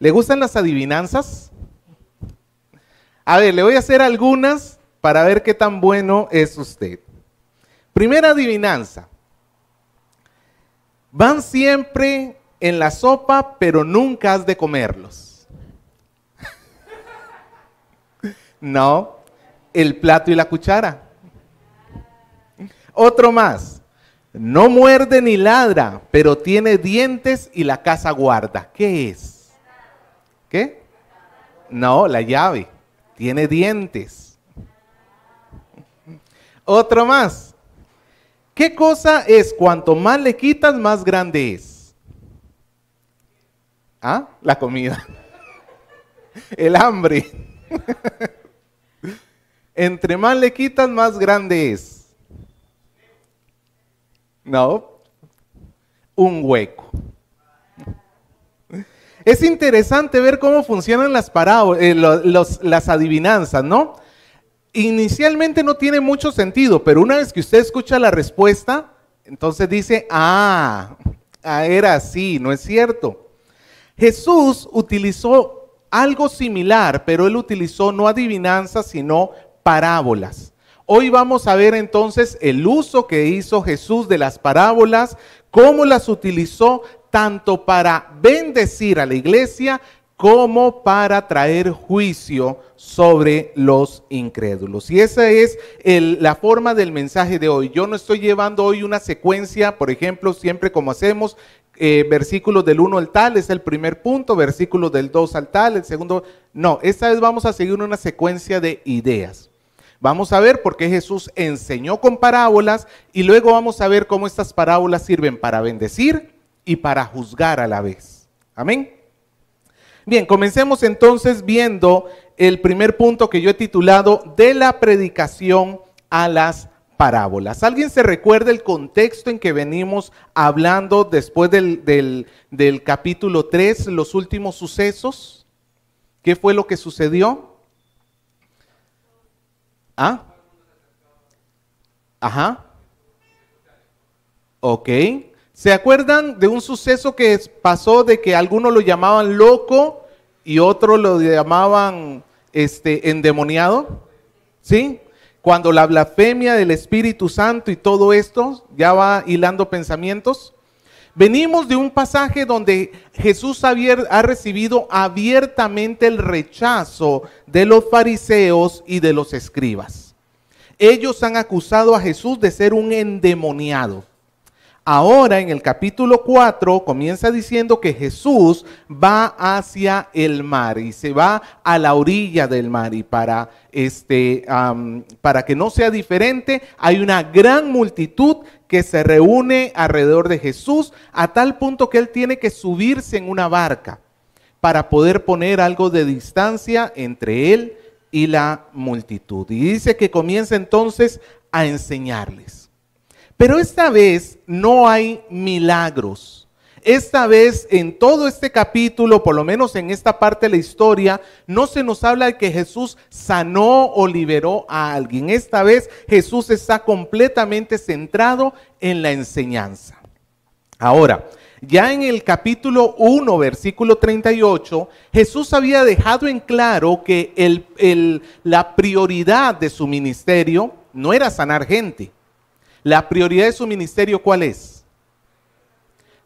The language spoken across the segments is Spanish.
¿Le gustan las adivinanzas? A ver, le voy a hacer algunas para ver qué tan bueno es usted. Primera adivinanza. Van siempre en la sopa, pero nunca has de comerlos. No, el plato y la cuchara. Otro más. No muerde ni ladra, pero tiene dientes y la casa guarda. ¿Qué es? ¿Qué? No, la llave. Tiene dientes. Otro más. ¿Qué cosa es? Cuanto más le quitas, más grande es. ¿Ah? La comida. El hambre. Entre más le quitas, más grande es. No. Un hueco. Es interesante ver cómo funcionan las parábolas, las adivinanzas, ¿no? Inicialmente no tiene mucho sentido, pero una vez que usted escucha la respuesta, entonces dice, era así, ¿no es cierto? Jesús utilizó algo similar, pero él utilizó no adivinanzas, sino parábolas. Hoy vamos a ver entonces el uso que hizo Jesús de las parábolas, cómo las utilizó tanto para bendecir a la iglesia como para traer juicio sobre los incrédulos. Y esa es la forma del mensaje de hoy. Yo no estoy llevando hoy una secuencia, por ejemplo, siempre como hacemos, versículos del 1 al tal, es el primer punto, versículos del 2 al tal, el segundo. No, esta vez vamos a seguir una secuencia de ideas. Vamos a ver por qué Jesús enseñó con parábolas y luego vamos a ver cómo estas parábolas sirven para bendecir y para juzgar a la vez. Amén. Bien, comencemos entonces viendo el primer punto que yo he titulado de la predicación a las parábolas. ¿Alguien se recuerda el contexto en que venimos hablando después del capítulo 3, los últimos sucesos? ¿Qué fue lo que sucedió? Ajá. Ok. ¿Se acuerdan de un suceso que pasó de que algunos lo llamaban loco y otros lo llamaban endemoniado? ¿Sí? Cuando la blasfemia del Espíritu Santo y todo esto ya va hilando pensamientos. Venimos de un pasaje donde Jesús ha recibido abiertamente el rechazo de los fariseos y de los escribas. Ellos han acusado a Jesús de ser un endemoniado. Ahora en el capítulo 4 comienza diciendo que Jesús va hacia el mar y se va a la orilla del mar, y para que no sea diferente, hay una gran multitud que se reúne alrededor de Jesús a tal punto que él tiene que subirse en una barca para poder poner algo de distancia entre él y la multitud. Y dice que comienza entonces a enseñarles. Pero esta vez no hay milagros. Esta vez en todo este capítulo, por lo menos en esta parte de la historia, no se nos habla de que Jesús sanó o liberó a alguien. Esta vez Jesús está completamente centrado en la enseñanza. Ahora, ya en el capítulo 1, versículo 38, Jesús había dejado en claro que la prioridad de su ministerio no era sanar gente. La prioridad de su ministerio, ¿cuál es?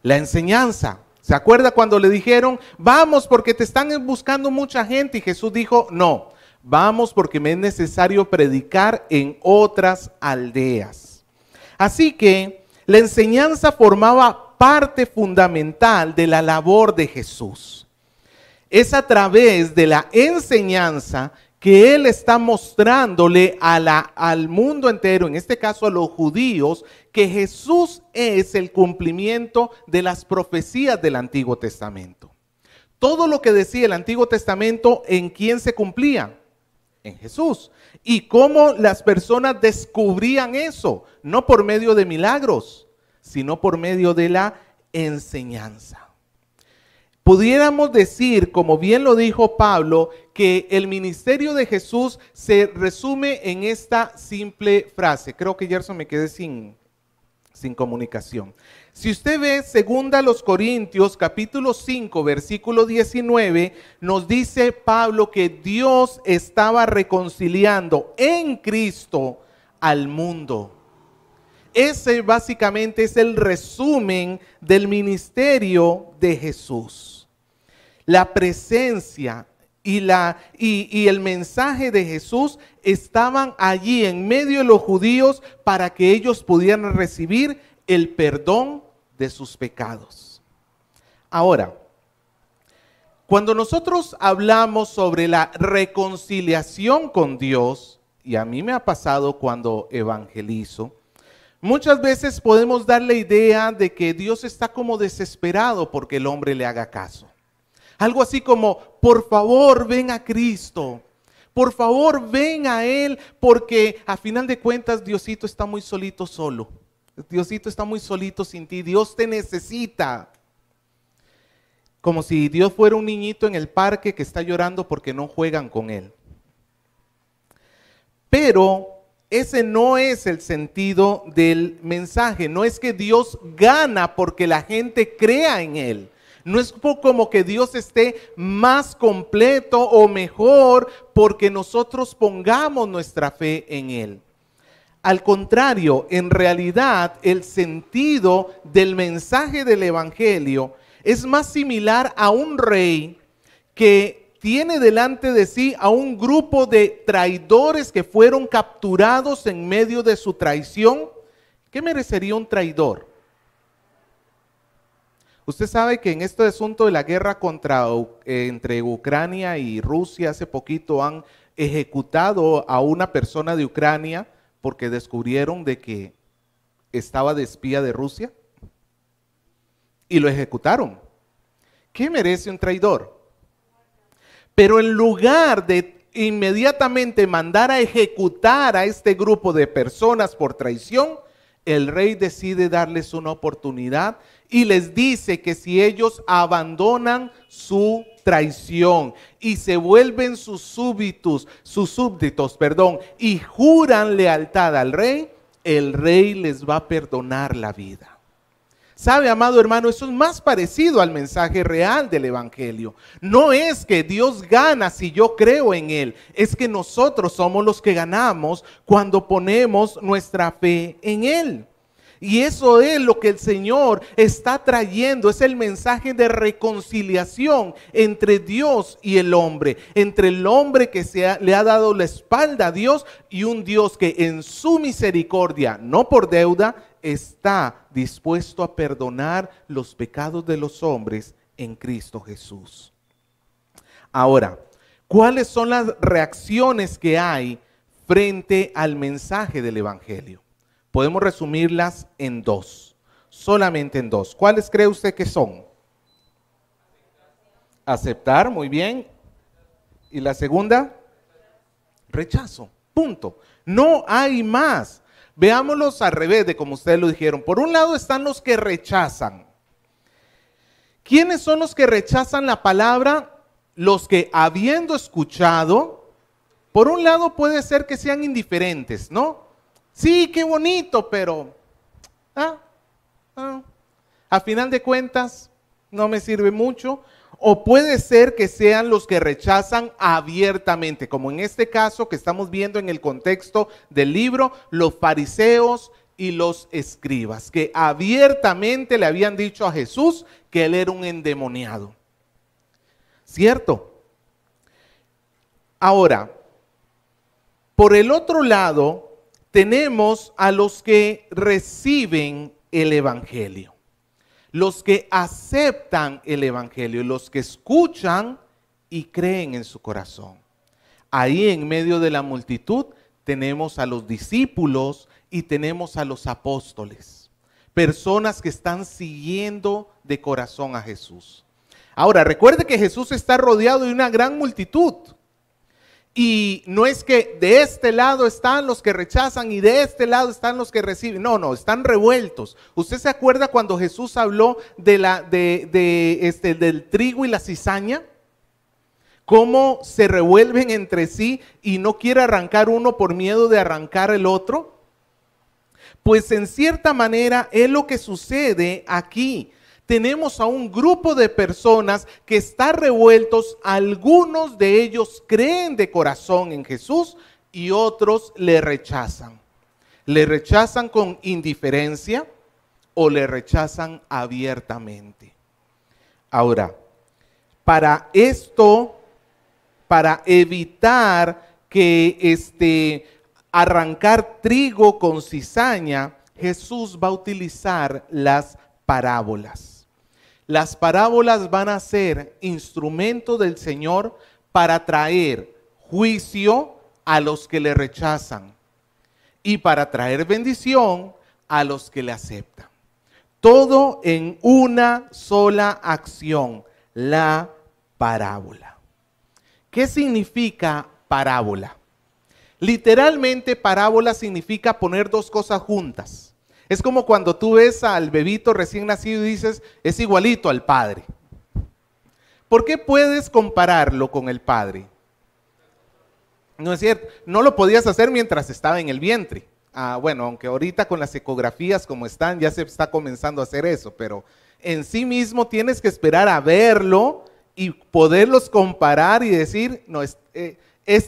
La enseñanza. ¿Se acuerda cuando le dijeron, vamos porque te están buscando mucha gente? Y Jesús dijo, no, vamos porque me es necesario predicar en otras aldeas. Así que la enseñanza formaba parte fundamental de la labor de Jesús. Es a través de la enseñanza que Él está mostrándole al mundo entero, en este caso a los judíos, que Jesús es el cumplimiento de las profecías del Antiguo Testamento. Todo lo que decía el Antiguo Testamento, ¿en quién se cumplía? En Jesús. ¿Y cómo las personas descubrían eso? No por medio de milagros, sino por medio de la enseñanza. Pudiéramos decir, como bien lo dijo Pablo, que el ministerio de Jesús se resume en esta simple frase. Creo que Gerson me quedé sin sin comunicación. Si usted ve 2 Corintios capítulo 5 versículo 19, nos dice Pablo que Dios estaba reconciliando en Cristo al mundo. Ese básicamente es el resumen del ministerio de Jesús. La presencia y el mensaje de Jesús estaban allí en medio de los judíos para que ellos pudieran recibir el perdón de sus pecados. Ahora, cuando nosotros hablamos sobre la reconciliación con Dios, y a mí me ha pasado cuando evangelizo, muchas veces podemos dar la idea de que Dios está como desesperado porque el hombre le haga caso. Algo así como, por favor, ven a Cristo. Por favor, ven a Él, porque a final de cuentas Diosito está muy solito solo. Diosito está muy solito sin ti. Dios te necesita. Como si Dios fuera un niñito en el parque que está llorando porque no juegan con Él. Pero ese no es el sentido del mensaje. No es que Dios gana porque la gente crea en Él. No es como que Dios esté más completo o mejor porque nosotros pongamos nuestra fe en Él. Al contrario, en realidad el sentido del mensaje del Evangelio es más similar a un rey que tiene delante de sí a un grupo de traidores que fueron capturados en medio de su traición. ¿Qué merecería un traidor? Usted sabe que en este asunto de la guerra entre Ucrania y Rusia, hace poquito han ejecutado a una persona de Ucrania porque descubrieron de que estaba de espía de Rusia y lo ejecutaron. ¿Qué merece un traidor? Pero en lugar de inmediatamente mandar a ejecutar a este grupo de personas por traición, el rey decide darles una oportunidad y les dice que si ellos abandonan su traición y se vuelven sus súbditos, y juran lealtad al rey, el rey les va a perdonar la vida. ¿Sabe, amado hermano? Eso es más parecido al mensaje real del Evangelio. No es que Dios gana si yo creo en Él, es que nosotros somos los que ganamos cuando ponemos nuestra fe en Él. Y eso es lo que el Señor está trayendo, es el mensaje de reconciliación entre Dios y el hombre, entre el hombre que le ha dado la espalda a Dios y un Dios que en su misericordia, no por deuda, está dispuesto a perdonar los pecados de los hombres en Cristo Jesús. Ahora, ¿cuáles son las reacciones que hay frente al mensaje del Evangelio? Podemos resumirlas en dos, solamente en dos. ¿Cuáles cree usted que son? Aceptar, muy bien. ¿Y la segunda? Rechazo, punto. No hay más. Veámoslos al revés de como ustedes lo dijeron. Por un lado están los que rechazan. ¿Quiénes son los que rechazan la palabra? Los que habiendo escuchado, por un lado puede ser que sean indiferentes, ¿no? Sí, qué bonito, pero a final de cuentas no me sirve mucho. O puede ser que sean los que rechazan abiertamente, como en este caso que estamos viendo en el contexto del libro, los fariseos y los escribas, que abiertamente le habían dicho a Jesús que él era un endemoniado. ¿Cierto? Ahora, por el otro lado, tenemos a los que reciben el Evangelio, los que aceptan el Evangelio, los que escuchan y creen en su corazón. Ahí en medio de la multitud tenemos a los discípulos y tenemos a los apóstoles, personas que están siguiendo de corazón a Jesús. Ahora, recuerde que Jesús está rodeado de una gran multitud. Y no es que de este lado están los que rechazan y de este lado están los que reciben. No, están revueltos. ¿Usted se acuerda cuando Jesús habló del trigo y la cizaña? ¿Cómo se revuelven entre sí y no quiere arrancar uno por miedo de arrancar el otro? Pues en cierta manera es lo que sucede aquí. Tenemos a un grupo de personas que están revueltos, algunos de ellos creen de corazón en Jesús y otros le rechazan. Le rechazan con indiferencia o le rechazan abiertamente. Ahora, para esto, para evitar que arrancar trigo con cizaña, Jesús va a utilizar las parábolas. Las parábolas van a ser instrumento del Señor para traer juicio a los que le rechazan y para traer bendición a los que le aceptan. Todo en una sola acción, la parábola. ¿Qué significa parábola? Literalmente parábola significa poner dos cosas juntas. Es como cuando tú ves al bebito recién nacido y dices, es igualito al padre. ¿Por qué puedes compararlo con el padre? No es cierto, no lo podías hacer mientras estaba en el vientre. Bueno, aunque ahorita con las ecografías como están, ya se está comenzando a hacer eso, pero en sí mismo tienes que esperar a verlo y poderlos comparar y decir, no,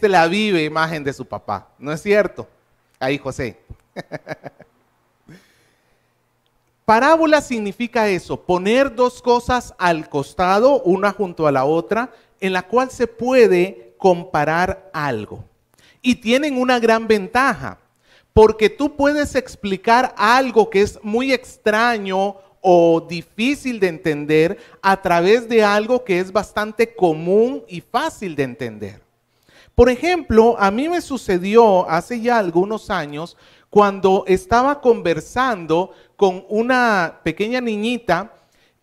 la vive imagen de su papá, ¿no es cierto? Ahí José. Parábola significa eso, poner dos cosas al costado, una junto a la otra, en la cual se puede comparar algo. Y tienen una gran ventaja, porque tú puedes explicar algo que es muy extraño o difícil de entender a través de algo que es bastante común y fácil de entender. Por ejemplo, a mí me sucedió hace ya algunos años cuando estaba conversando con una pequeña niñita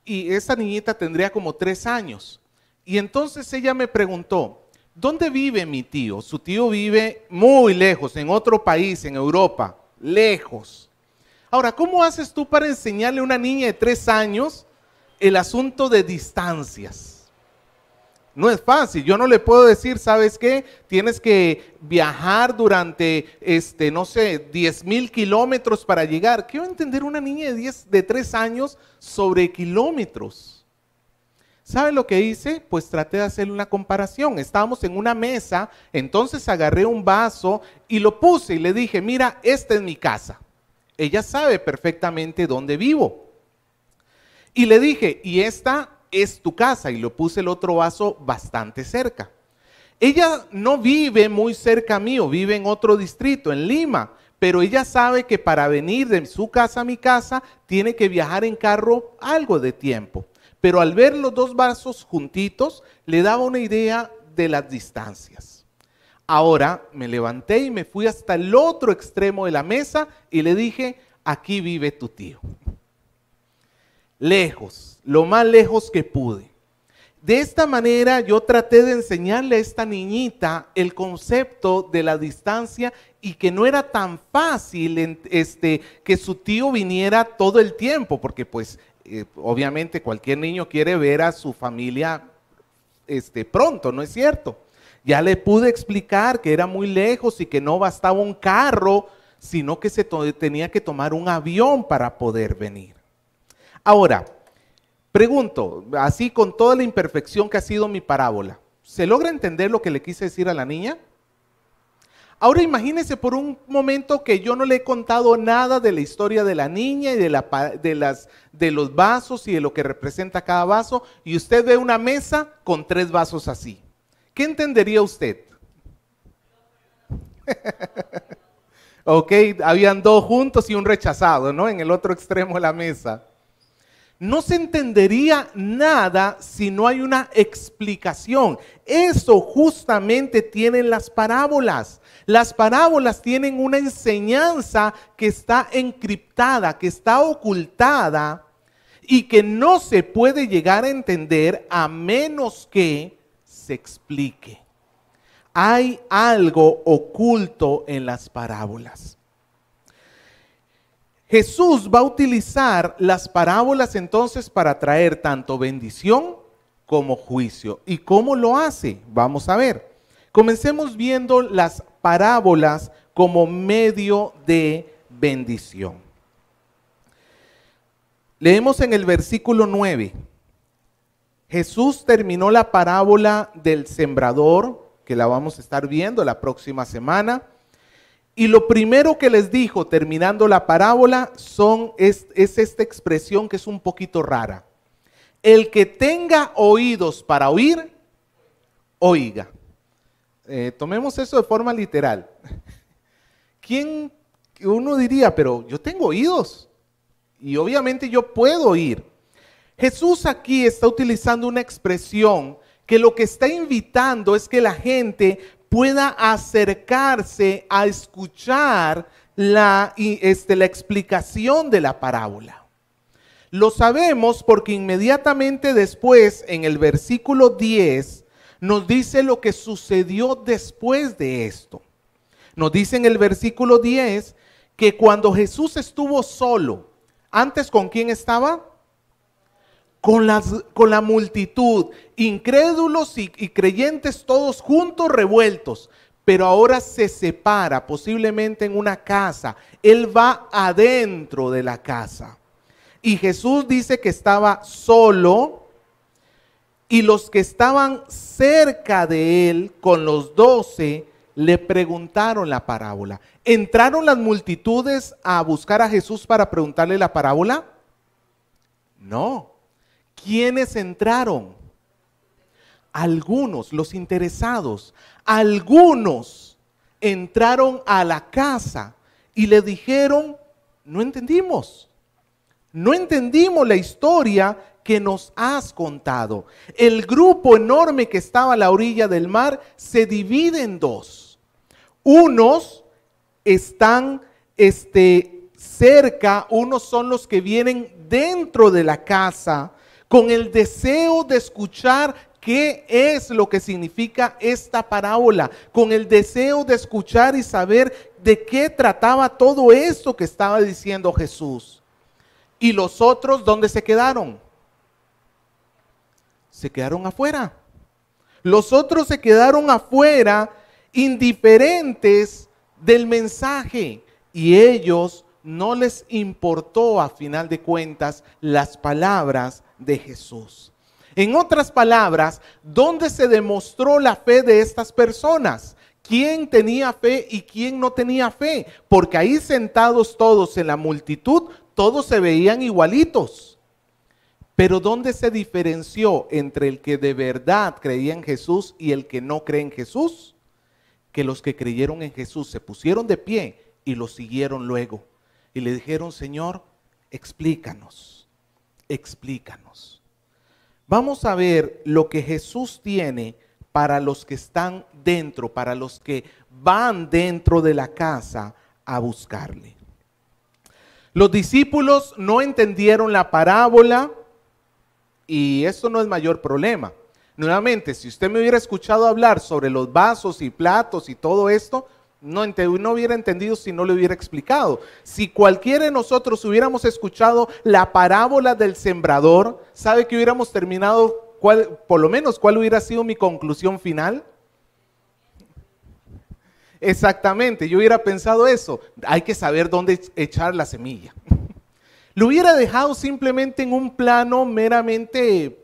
y esa niñita tendría como 3 años. Y entonces ella me preguntó, ¿dónde vive mi tío? Su tío vive muy lejos, en otro país, en Europa, lejos. Ahora, ¿cómo haces tú para enseñarle a una niña de 3 años el asunto de distancias? No es fácil, yo no le puedo decir, ¿sabes qué? Tienes que viajar durante, no sé, 10,000 kilómetros para llegar. ¿Qué va a entender una niña de 3 años sobre kilómetros? ¿Sabe lo que hice? Pues traté de hacerle una comparación. Estábamos en una mesa, entonces agarré un vaso y lo puse y le dije, mira, esta es mi casa. Ella sabe perfectamente dónde vivo. Y le dije, y esta es tu casa, y lo puse el otro vaso bastante cerca. Ella no vive muy cerca mío, vive en otro distrito, en Lima, pero ella sabe que para venir de su casa a mi casa tiene que viajar en carro algo de tiempo. Pero al ver los dos vasos juntitos, le daba una idea de las distancias. Ahora me levanté y me fui hasta el otro extremo de la mesa y le dije, aquí vive tu tío. Lejos, lo más lejos que pude. De esta manera yo traté de enseñarle a esta niñita el concepto de la distancia y que no era tan fácil que su tío viniera todo el tiempo, porque pues obviamente cualquier niño quiere ver a su familia pronto, ¿no es cierto? Ya le pude explicar que era muy lejos y que no bastaba un carro, sino que se tenía que tomar un avión para poder venir. Ahora, pregunto, así con toda la imperfección que ha sido mi parábola, ¿se logra entender lo que le quise decir a la niña? Ahora imagínese por un momento que yo no le he contado nada de la historia de la niña y de los vasos y de lo que representa cada vaso, y usted ve una mesa con 3 vasos así. ¿Qué entendería usted? Ok, habían 2 juntos y un rechazado, ¿no? En el otro extremo de la mesa. No se entendería nada si no hay una explicación. Eso justamente tienen las parábolas. Las parábolas tienen una enseñanza que está encriptada, que está ocultada y que no se puede llegar a entender a menos que se explique. Hay algo oculto en las parábolas. Jesús va a utilizar las parábolas entonces para traer tanto bendición como juicio. ¿Y cómo lo hace? Vamos a ver. Comencemos viendo las parábolas como medio de bendición. Leemos en el versículo 9. Jesús terminó la parábola del sembrador, que la vamos a estar viendo la próxima semana. Y lo primero que les dijo, terminando la parábola, es esta expresión que es un poquito rara. El que tenga oídos para oír, oiga. Tomemos eso de forma literal. Uno diría, pero yo tengo oídos y obviamente yo puedo oír. Jesús aquí está utilizando una expresión que lo que está invitando es que la gente pueda acercarse a escuchar la explicación de la parábola. Lo sabemos porque inmediatamente después, en el versículo 10, nos dice lo que sucedió después de esto. Nos dice en el versículo 10 que cuando Jesús estuvo solo, antes ¿con quién estaba? Con la multitud, incrédulos y creyentes todos juntos, revueltos. Pero ahora se separa, posiblemente en una casa. Él va adentro de la casa. Y Jesús dice que estaba solo, y los que estaban cerca de él, con los 12, le preguntaron la parábola. ¿Entraron las multitudes a buscar a Jesús para preguntarle la parábola? No. ¿Quiénes entraron? Algunos, los interesados. Algunos entraron a la casa y le dijeron, no entendimos la historia que nos has contado. El grupo enorme que estaba a la orilla del mar se divide en dos. Unos están cerca, unos son los que vienen dentro de la casa con el deseo de escuchar qué es lo que significa esta parábola, con el deseo de escuchar y saber de qué trataba todo esto que estaba diciendo Jesús. ¿Y los otros dónde se quedaron? Se quedaron afuera. Los otros se quedaron afuera, indiferentes del mensaje, y ellos no les importó a final de cuentas las palabras de Jesús. En otras palabras, ¿dónde se demostró la fe de estas personas? ¿Quién tenía fe y quién no tenía fe? Porque ahí sentados todos en la multitud, todos se veían igualitos. Pero ¿dónde se diferenció entre el que de verdad creía en Jesús y el que no cree en Jesús? Que los que creyeron en Jesús se pusieron de pie y lo siguieron luego. Y le dijeron, Señor, explícanos, explícanos. Vamos a ver lo que Jesús tiene para los que están dentro, para los que van dentro de la casa a buscarle. Los discípulos no entendieron la parábola y eso no es mayor problema. Nuevamente, si usted me hubiera escuchado hablar sobre los vasos y platos y todo esto, no hubiera entendido si no le hubiera explicado. Si cualquiera de nosotros hubiéramos escuchado la parábola del sembrador, ¿sabe que hubiéramos terminado? Por lo menos, ¿cuál hubiera sido mi conclusión final? Exactamente, yo hubiera pensado eso. Hay que saber dónde echar la semilla. Lo hubiera dejado simplemente en un plano meramente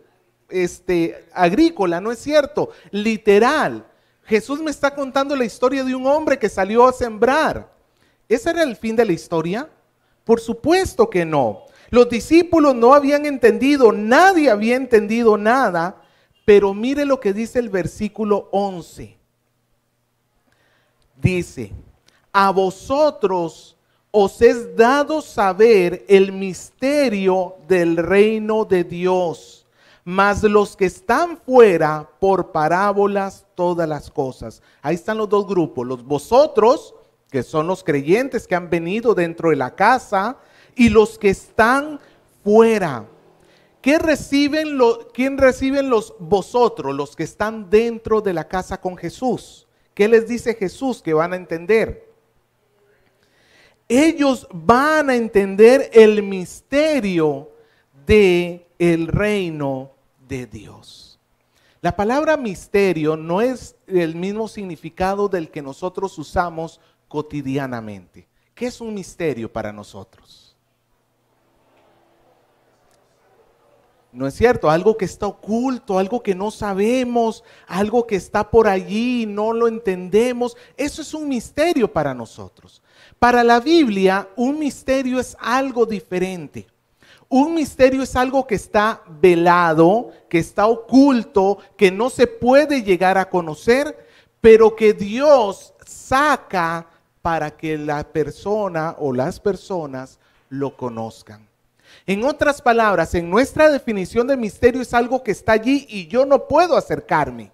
agrícola, ¿no es cierto? Literal. Jesús me está contando la historia de un hombre que salió a sembrar. ¿Ese era el fin de la historia? Por supuesto que no. Los discípulos no habían entendido, nadie había entendido nada, pero mire lo que dice el versículo 11. Dice, a vosotros os es dado saber el misterio del reino de Dios, mas los que están fuera, por parábolas todas las cosas. Ahí están los dos grupos, los vosotros, que son los creyentes que han venido dentro de la casa, y los que están fuera. ¿Quién reciben los vosotros, los que están dentro de la casa con Jesús? ¿Qué les dice Jesús que van a entender? Ellos van a entender el misterio del reino de Dios. La palabra misterio no es el mismo significado del que nosotros usamos cotidianamente. ¿Qué es un misterio para nosotros? ¿No es cierto? Algo que está oculto, algo que no sabemos, algo que está por allí y no lo entendemos. Eso es un misterio para nosotros. Para la Biblia, un misterio es algo diferente. Un misterio es algo que está velado, que está oculto, que no se puede llegar a conocer, pero que Dios saca para que la persona o las personas lo conozcan. En otras palabras, en nuestra definición de misterio es algo que está allí y yo no puedo acercarme.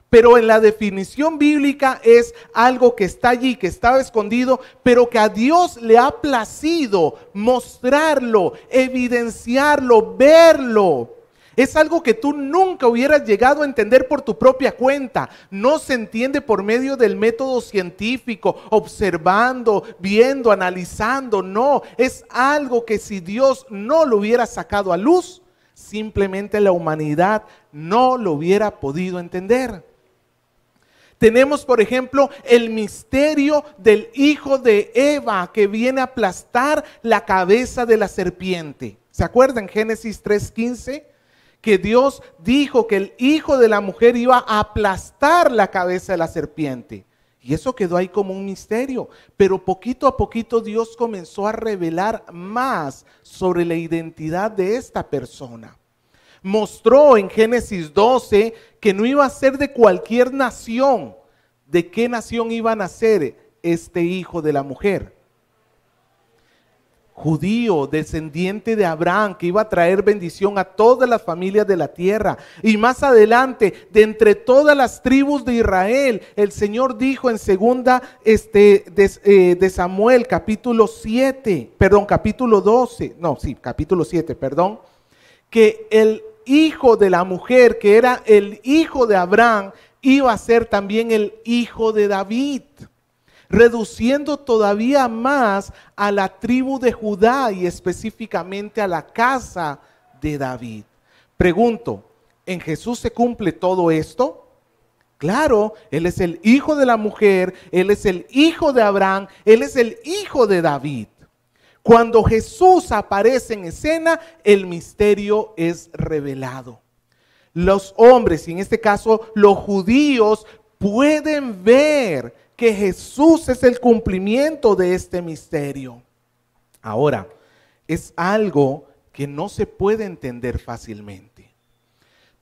Pero en la definición bíblica es algo que está allí, que estaba escondido, pero que a Dios le ha placido mostrarlo, evidenciarlo, verlo. Es algo que tú nunca hubieras llegado a entender por tu propia cuenta. No se entiende por medio del método científico, observando, viendo, analizando. No, es algo que si Dios no lo hubiera sacado a luz, simplemente la humanidad no lo hubiera podido entender. Tenemos, por ejemplo, el misterio del hijo de Eva que viene a aplastar la cabeza de la serpiente. ¿Se acuerdan? Génesis 3:15, que Dios dijo que el hijo de la mujer iba a aplastar la cabeza de la serpiente. Y eso quedó ahí como un misterio. Pero poquito a poquito Dios comenzó a revelar más sobre la identidad de esta persona. Mostró en Génesis 12 que no iba a ser de cualquier nación. ¿De qué nación iba a nacer este hijo de la mujer? Judío, descendiente de Abraham, que iba a traer bendición a todas las familias de la tierra. Y más adelante, de entre todas las tribus de Israel, el Señor dijo en segunda de Samuel, capítulo 7, perdón, capítulo 12, no, sí, capítulo 7, perdón, que el hijo de la mujer, que era el hijo de Abraham, iba a ser también el hijo de David, reduciendo todavía más a la tribu de Judá y específicamente a la casa de David. Pregunto, ¿en Jesús se cumple todo esto? Claro, Él es el hijo de la mujer, Él es el hijo de Abraham, Él es el hijo de David. Cuando Jesús aparece en escena, el misterio es revelado. Los hombres, y en este caso los judíos, pueden ver que Jesús es el cumplimiento de este misterio. Ahora, es algo que no se puede entender fácilmente.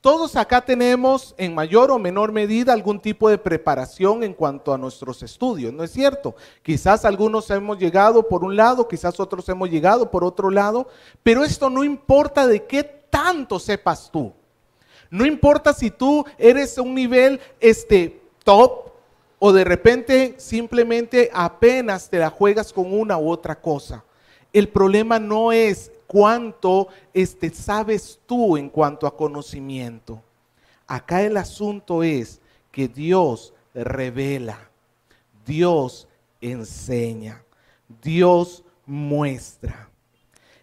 Todos acá tenemos en mayor o menor medida algún tipo de preparación en cuanto a nuestros estudios, ¿no es cierto? Quizás algunos hemos llegado por un lado, quizás otros hemos llegado por otro lado, pero esto no importa de qué tanto sepas tú. No importa si tú eres un nivel top o de repente simplemente apenas te la juegas con una u otra cosa. El problema no es cuánto sabes tú en cuanto a conocimiento. Acá el asunto es que Dios revela, Dios enseña, Dios muestra.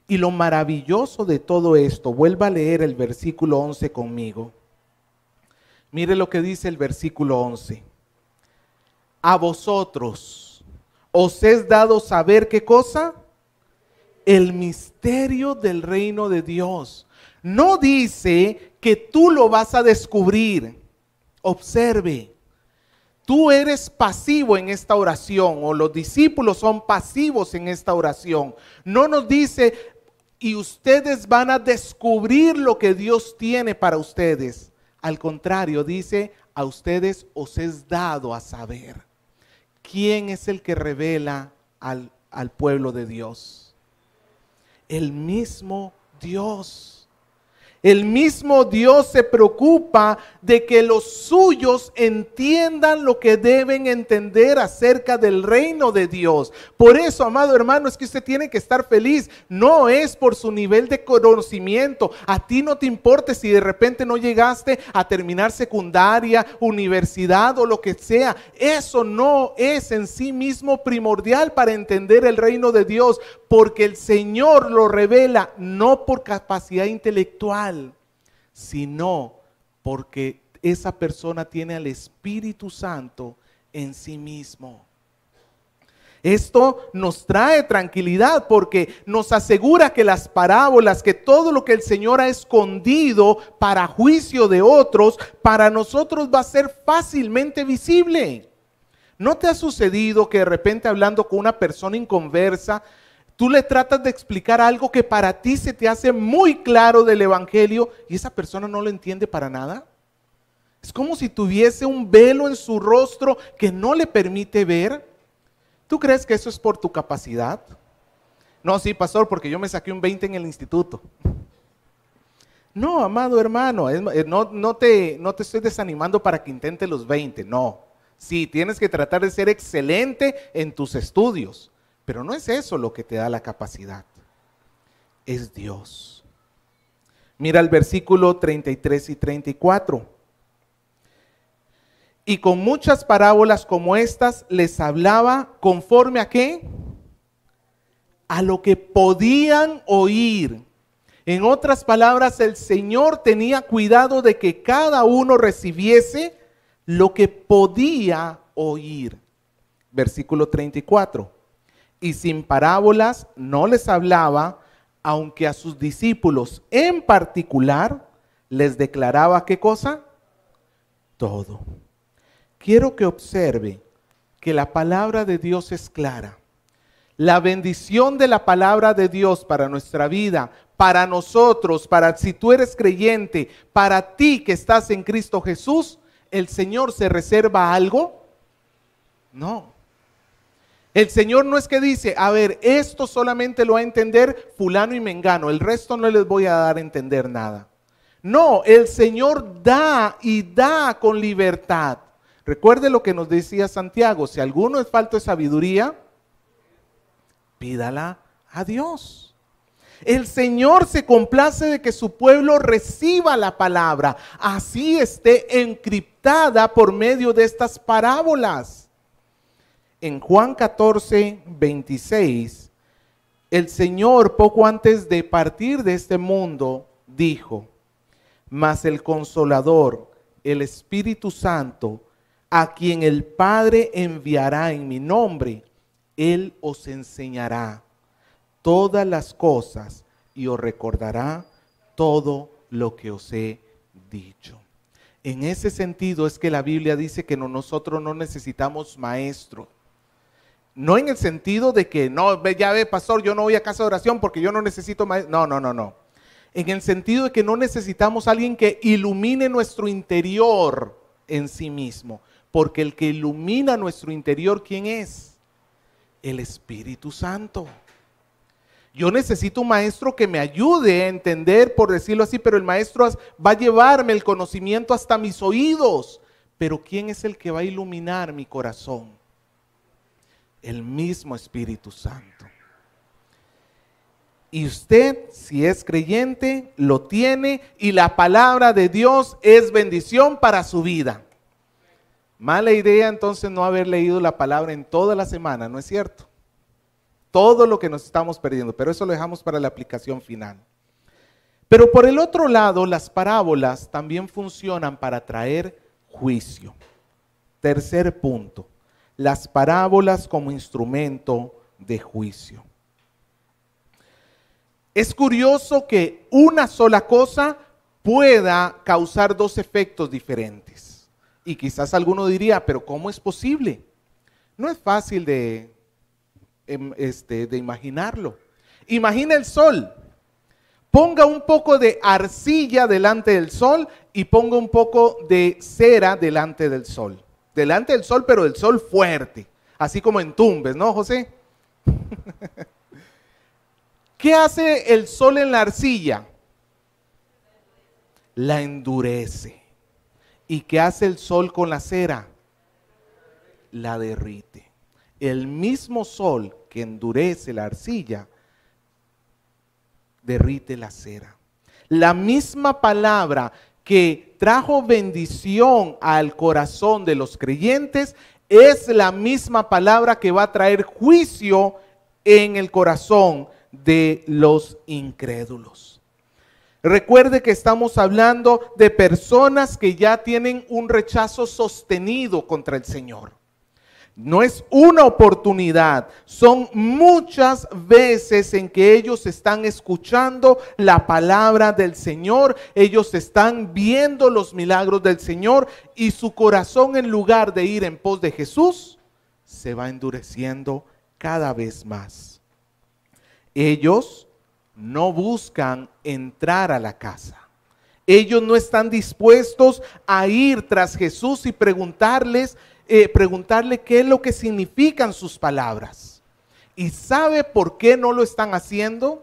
Y lo maravilloso de todo esto, vuelva a leer el versículo 11 conmigo. Mire lo que dice el versículo 11. A vosotros os es dado saber ¿qué cosa? El misterio del reino de Dios. No dice que tú lo vas a descubrir. Observe, tú eres pasivo en esta oración o los discípulos son pasivos en esta oración. No nos dice y ustedes van a descubrir lo que Dios tiene para ustedes. Al contrario, dice a ustedes os es dado a saber. ¿Quién es el que revela al pueblo de Dios? El mismo Dios. El mismo Dios se preocupa de que los suyos entiendan lo que deben entender acerca del reino de Dios. Por eso, amado hermano, es que usted tiene que estar feliz. No es por su nivel de conocimiento. A ti no te importa si de repente no llegaste a terminar secundaria, universidad o lo que sea. Eso no es en sí mismo primordial para entender el reino de Dios, porque el Señor lo revela no por capacidad intelectual, sino porque esa persona tiene al Espíritu Santo en sí mismo. Esto nos trae tranquilidad porque nos asegura que las parábolas, que todo lo que el Señor ha escondido para juicio de otros, para nosotros va a ser fácilmente visible. ¿No te ha sucedido que de repente hablando con una persona inconversa, tú le tratas de explicar algo que para ti se te hace muy claro del evangelio y esa persona no lo entiende para nada? Es como si tuviese un velo en su rostro que no le permite ver. ¿Tú crees que eso es por tu capacidad? No, sí, pastor, porque yo me saqué un 20 en el instituto. No, amado hermano, no te estoy desanimando para que intentes los 20, no. Sí, tienes que tratar de ser excelente en tus estudios, pero no es eso lo que te da la capacidad. Es Dios. Mira el versículo 33 y 34. Y con muchas parábolas como estas les hablaba conforme a ¿qué? A lo que podían oír. En otras palabras, el Señor tenía cuidado de que cada uno recibiese lo que podía oír. Versículo 34. Y sin parábolas no les hablaba, aunque a sus discípulos en particular les declaraba ¿qué cosa? Todo. Quiero que observe que la palabra de Dios es clara. La bendición de la palabra de Dios para nuestra vida, para nosotros, para si tú eres creyente, para ti que estás en Cristo Jesús, ¿el Señor se reserva algo? No. El Señor no es que dice, a ver, esto solamente lo va a entender fulano y mengano, el resto no les voy a dar a entender nada. No, el Señor da y da con libertad. Recuerde lo que nos decía Santiago, si a alguno es falta de sabiduría, pídala a Dios. El Señor se complace de que su pueblo reciba la palabra, así esté encriptada por medio de estas parábolas. En Juan 14, 26, el Señor poco antes de partir de este mundo dijo, mas el Consolador, el Espíritu Santo, a quien el Padre enviará en mi nombre, Él os enseñará todas las cosas y os recordará todo lo que os he dicho. En ese sentido es que la Biblia dice que nosotros no necesitamos maestro. No en el sentido de que, no, ya ve, pastor, yo no voy a casa de oración porque yo no necesito maestro. No. En el sentido de que no necesitamos a alguien que ilumine nuestro interior en sí mismo. Porque el que ilumina nuestro interior, ¿quién es? El Espíritu Santo. Yo necesito un maestro que me ayude a entender, por decirlo así, pero el maestro va a llevarme el conocimiento hasta mis oídos. Pero ¿quién es el que va a iluminar mi corazón? El mismo Espíritu Santo. Y usted, si es creyente, lo tiene y la palabra de Dios es bendición para su vida. Mala idea entonces no haber leído la palabra en toda la semana, ¿no es cierto? Todo lo que nos estamos perdiendo, pero eso lo dejamos para la aplicación final. Pero por el otro lado, las parábolas también funcionan para traer juicio. Tercer punto, las parábolas como instrumento de juicio. Es curioso que una sola cosa pueda causar dos efectos diferentes. Y quizás alguno diría, pero ¿cómo es posible? No es fácil de imaginarlo. Imagina el sol. Ponga un poco de arcilla delante del sol y ponga un poco de cera delante del sol. Delante del sol, pero del sol fuerte. Así como en Tumbes, ¿no, José? ¿Qué hace el sol en la arcilla? La endurece. ¿Y qué hace el sol con la cera? La derrite. El mismo sol que endurece la arcilla, derrite la cera. La misma palabra que trajo bendición al corazón de los creyentes es la misma palabra que va a traer juicio en el corazón de los incrédulos. Recuerde que estamos hablando de personas que ya tienen un rechazo sostenido contra el Señor. No es una oportunidad, son muchas veces en que ellos están escuchando la palabra del Señor, ellos están viendo los milagros del Señor y su corazón, en lugar de ir en pos de Jesús, se va endureciendo cada vez más. Ellos no buscan entrar a la casa. Ellos no están dispuestos a ir tras Jesús y preguntarle qué es lo que significan sus palabras. ¿Y sabe por qué no lo están haciendo?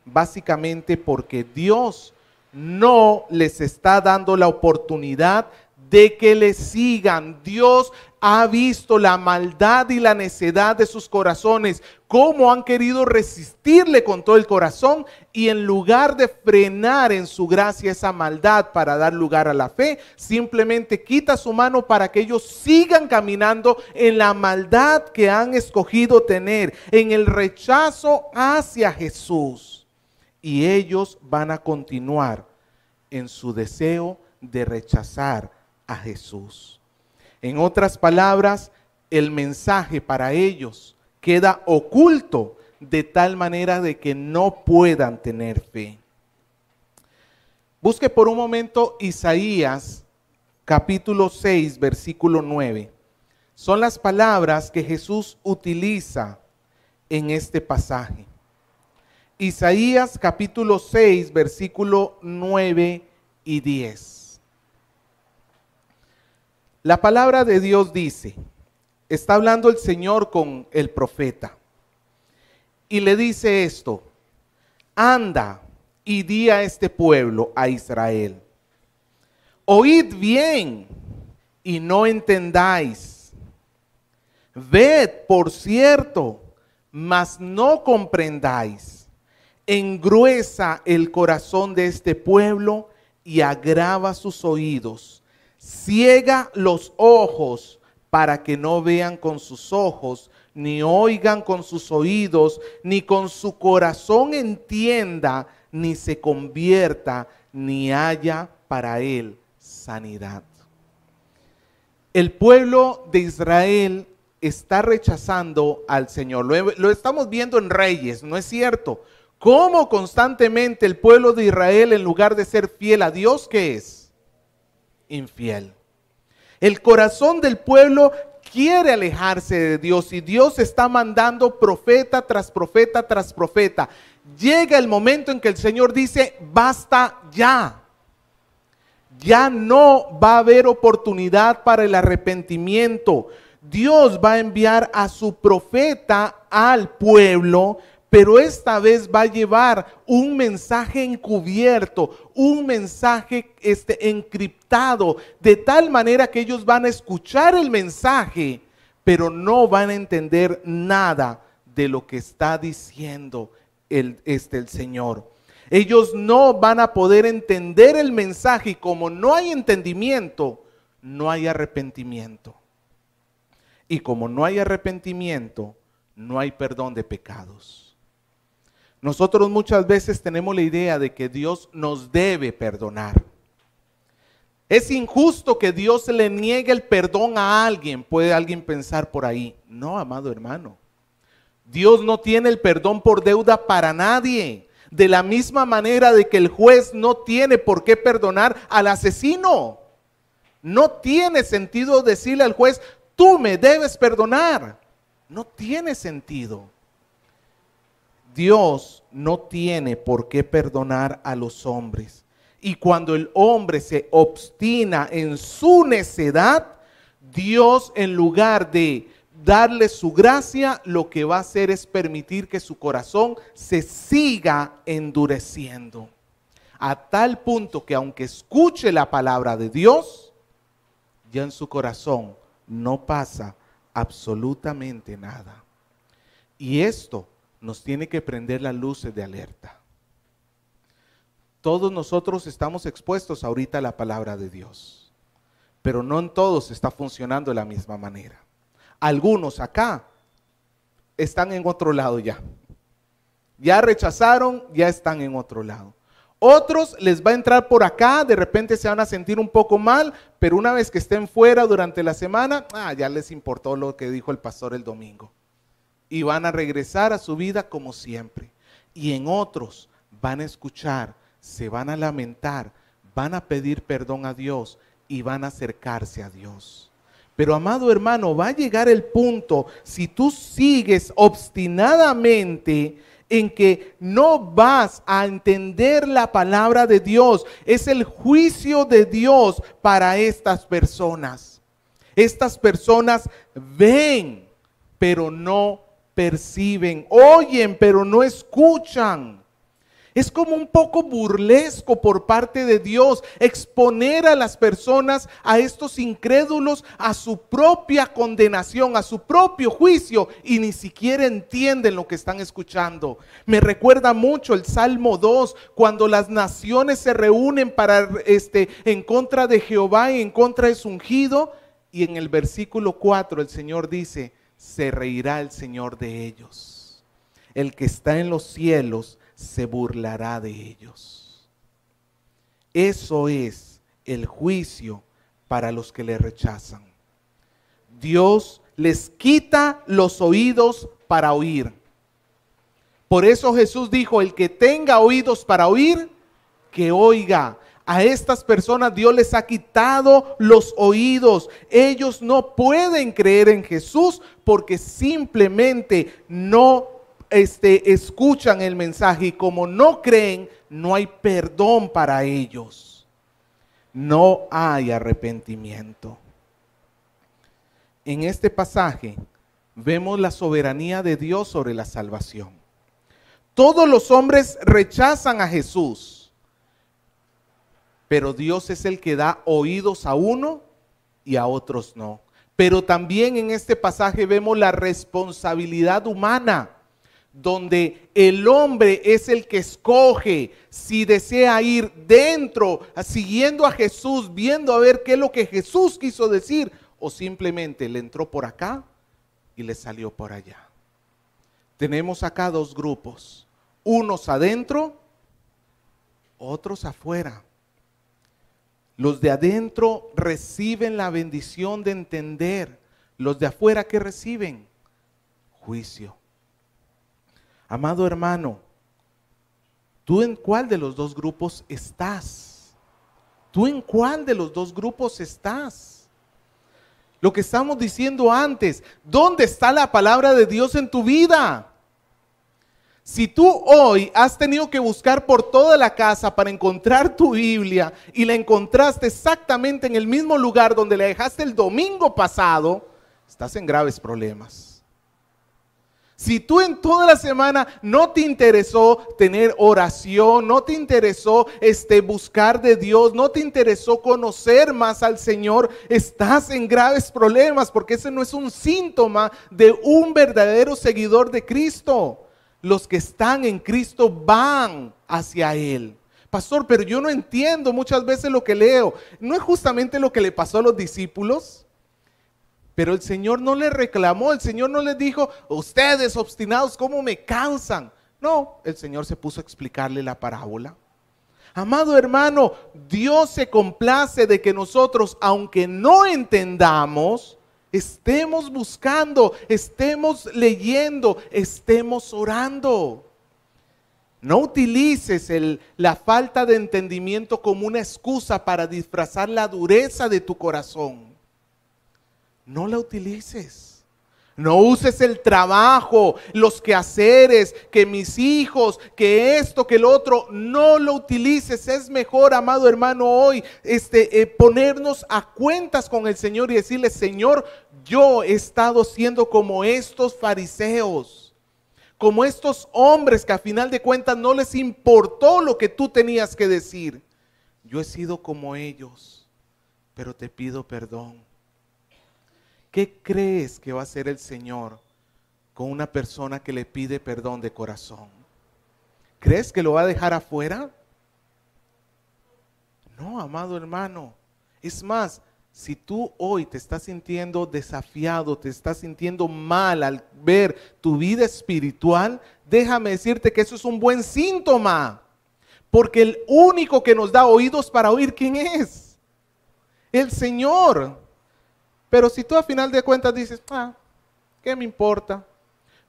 Básicamente porque Dios no les está dando la oportunidad de que le sigan. Dios ha visto la maldad y la necedad de sus corazones, cómo han querido resistirle con todo el corazón, y en lugar de frenar en su gracia esa maldad para dar lugar a la fe, simplemente quita su mano para que ellos sigan caminando en la maldad que han escogido tener, en el rechazo hacia Jesús. Y ellos van a continuar en su deseo de rechazar a Jesús. En otras palabras, el mensaje para ellos queda oculto de tal manera de que no puedan tener fe. Busque por un momento Isaías capítulo 6, versículo 9. Son las palabras que Jesús utiliza en este pasaje. Isaías capítulo 6, versículo 9 y 10. La palabra de Dios dice, está hablando el Señor con el profeta y le dice esto: anda y di a este pueblo, a Israel, oíd bien y no entendáis, ved por cierto, mas no comprendáis, engruesa el corazón de este pueblo y agrava sus oídos, ciega los ojos para que no vean con sus ojos, ni oigan con sus oídos, ni con su corazón entienda, ni se convierta, ni haya para él sanidad. El pueblo de Israel está rechazando al Señor. Lo estamos viendo en Reyes, ¿no es cierto? Cómo constantemente el pueblo de Israel, en lugar de ser fiel a Dios, ¿qué es? Infiel. El corazón del pueblo quiere alejarse de Dios y Dios está mandando profeta tras profeta tras profeta. Llega el momento en que el Señor dice: basta ya. Ya no va a haber oportunidad para el arrepentimiento. Dios va a enviar a su profeta al pueblo, pero esta vez va a llevar un mensaje encubierto, un mensaje encriptado, de tal manera que ellos van a escuchar el mensaje, pero no van a entender nada de lo que está diciendo el Señor. Ellos no van a poder entender el mensaje, y como no hay entendimiento, no hay arrepentimiento. Y como no hay arrepentimiento, no hay perdón de pecados. Nosotros muchas veces tenemos la idea de que Dios nos debe perdonar. Es injusto que Dios le niegue el perdón a alguien, puede alguien pensar por ahí. No, amado hermano. Dios no tiene el perdón por deuda para nadie. De la misma manera de que el juez no tiene por qué perdonar al asesino. No tiene sentido decirle al juez: tú me debes perdonar. No tiene sentido. Dios no tiene por qué perdonar a los hombres. Y cuando el hombre se obstina en su necedad, Dios, en lugar de darle su gracia, lo que va a hacer es permitir que su corazón se siga endureciendo. A tal punto que aunque escuche la palabra de Dios, ya en su corazón no pasa absolutamente nada. Y esto nos tiene que prender las luces de alerta. Todos nosotros estamos expuestos ahorita a la palabra de Dios, pero no en todos está funcionando de la misma manera. Algunos acá están en otro lado ya. Ya rechazaron, ya están en otro lado. Otros les va a entrar por acá, de repente se van a sentir un poco mal, pero una vez que estén fuera durante la semana, ya les importó lo que dijo el pastor el domingo. Y van a regresar a su vida como siempre. Y en otros van a escuchar, se van a lamentar, van a pedir perdón a Dios y van a acercarse a Dios. Pero amado hermano, va a llegar el punto, si tú sigues obstinadamente en que no vas a entender la palabra de Dios, es el juicio de Dios para estas personas. Estas personas ven, pero no perciben, oyen, pero no escuchan. Es como un poco burlesco por parte de Dios exponer a las personas, a estos incrédulos, a su propia condenación, a su propio juicio, y ni siquiera entienden lo que están escuchando. Me recuerda mucho el Salmo 2, cuando las naciones se reúnen para en contra de Jehová y en contra de su ungido, y en el versículo 4 el Señor dice: se reirá el Señor de ellos. El que está en los cielos se burlará de ellos. Eso es el juicio para los que le rechazan. Dios les quita los oídos para oír. Por eso Jesús dijo: el que tenga oídos para oír, que oiga. A estas personas Dios les ha quitado los oídos. Ellos no pueden creer en Jesús porque simplemente no escuchan el mensaje, y como no creen, no hay perdón para ellos. No hay arrepentimiento. En este pasaje vemos la soberanía de Dios sobre la salvación. Todos los hombres rechazan a Jesús, pero Dios es el que da oídos a uno y a otros no. Pero también en este pasaje vemos la responsabilidad humana, donde el hombre es el que escoge si desea ir dentro, siguiendo a Jesús, viendo a ver qué es lo que Jesús quiso decir, o simplemente le entró por acá y le salió por allá. Tenemos acá dos grupos, unos adentro, otros afuera. Los de adentro reciben la bendición de entender. Los de afuera, ¿qué reciben? Juicio. Amado hermano, ¿tú en cuál de los dos grupos estás? ¿Tú en cuál de los dos grupos estás? Lo que estamos diciendo antes, ¿dónde está la palabra de Dios en tu vida? Si tú hoy has tenido que buscar por toda la casa para encontrar tu Biblia y la encontraste exactamente en el mismo lugar donde la dejaste el domingo pasado, estás en graves problemas. Si tú en toda la semana no te interesó tener oración, no te interesó buscar de Dios, no te interesó conocer más al Señor, estás en graves problemas, porque ese no es un síntoma de un verdadero seguidor de Cristo. Los que están en Cristo van hacia Él. Pastor, pero yo no entiendo muchas veces lo que leo. ¿No es justamente lo que le pasó a los discípulos? Pero el Señor no les reclamó, el Señor no les dijo: ustedes obstinados, ¿cómo me cansan? No, el Señor se puso a explicarle la parábola. Amado hermano, Dios se complace de que nosotros, aunque no entendamos, estemos buscando, estemos leyendo, estemos orando. No utilices la falta de entendimiento como una excusa para disfrazar la dureza de tu corazón. No la utilices. No uses el trabajo, los quehaceres, que mis hijos, que esto, que lo otro. No lo utilices. Es mejor, amado hermano, hoy ponernos a cuentas con el Señor y decirle: Señor, yo he estado siendo como estos fariseos, como estos hombres que a final de cuentas no les importó lo que tú tenías que decir. Yo he sido como ellos, pero te pido perdón. ¿Qué crees que va a hacer el Señor con una persona que le pide perdón de corazón? ¿Crees que lo va a dejar afuera? No, amado hermano. Es más, si tú hoy te estás sintiendo desafiado, te estás sintiendo mal al ver tu vida espiritual, déjame decirte que eso es un buen síntoma. Porque el único que nos da oídos para oír, ¿quién es? El Señor. Pero si tú a final de cuentas dices, ¿qué me importa?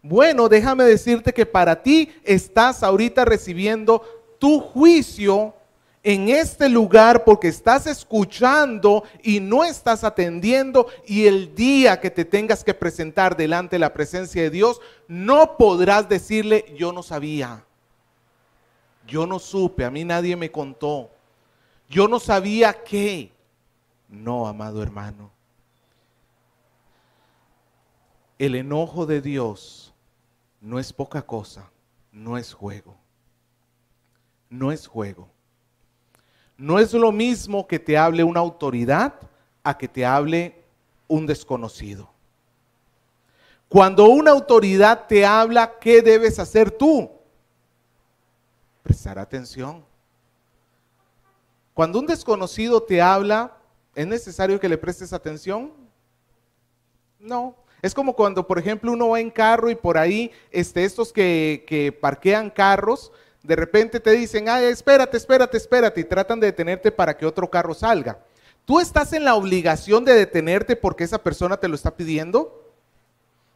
Bueno, déjame decirte que para ti estás ahorita recibiendo tu juicio en este lugar porque estás escuchando y no estás atendiendo, y el día que te tengas que presentar delante de la presencia de Dios, no podrás decirle, yo no sabía, yo no supe, a mí nadie me contó, yo no sabía qué. No, amado hermano. El enojo de Dios no es poca cosa, no es juego. No es juego. No es lo mismo que te hable una autoridad a que te hable un desconocido. Cuando una autoridad te habla, ¿qué debes hacer tú? Prestar atención. Cuando un desconocido te habla, ¿es necesario que le prestes atención? No. Es como cuando, por ejemplo, uno va en carro y por ahí estos que parquean carros, de repente te dicen, espérate, y tratan de detenerte para que otro carro salga. ¿Tú estás en la obligación de detenerte porque esa persona te lo está pidiendo?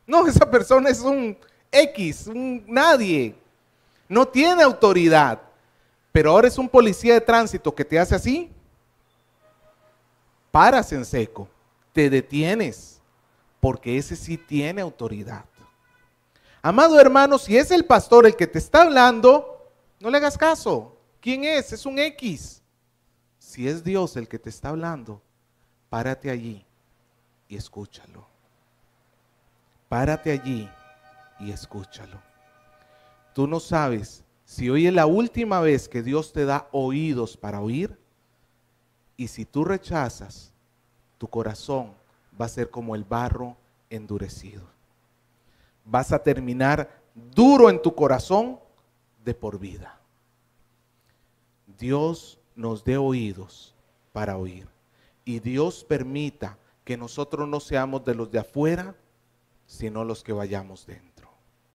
No, esa persona es un X, un nadie. No tiene autoridad. Pero ahora es un policía de tránsito que te hace así. Paras en seco, te detienes, porque ese sí tiene autoridad. Amado hermano, si es el pastor el que te está hablando, no le hagas caso. ¿Quién es? Es un X. Si es Dios el que te está hablando, párate allí y escúchalo. Párate allí y escúchalo. Tú no sabes si hoy es la última vez que Dios te da oídos para oír, y si tú rechazas, tu corazón va a ser como el barro endurecido. Vas a terminar duro en tu corazón de por vida. Dios nos dé oídos para oír, y Dios permita que nosotros no seamos de los de afuera, sino los que vayamos dentro.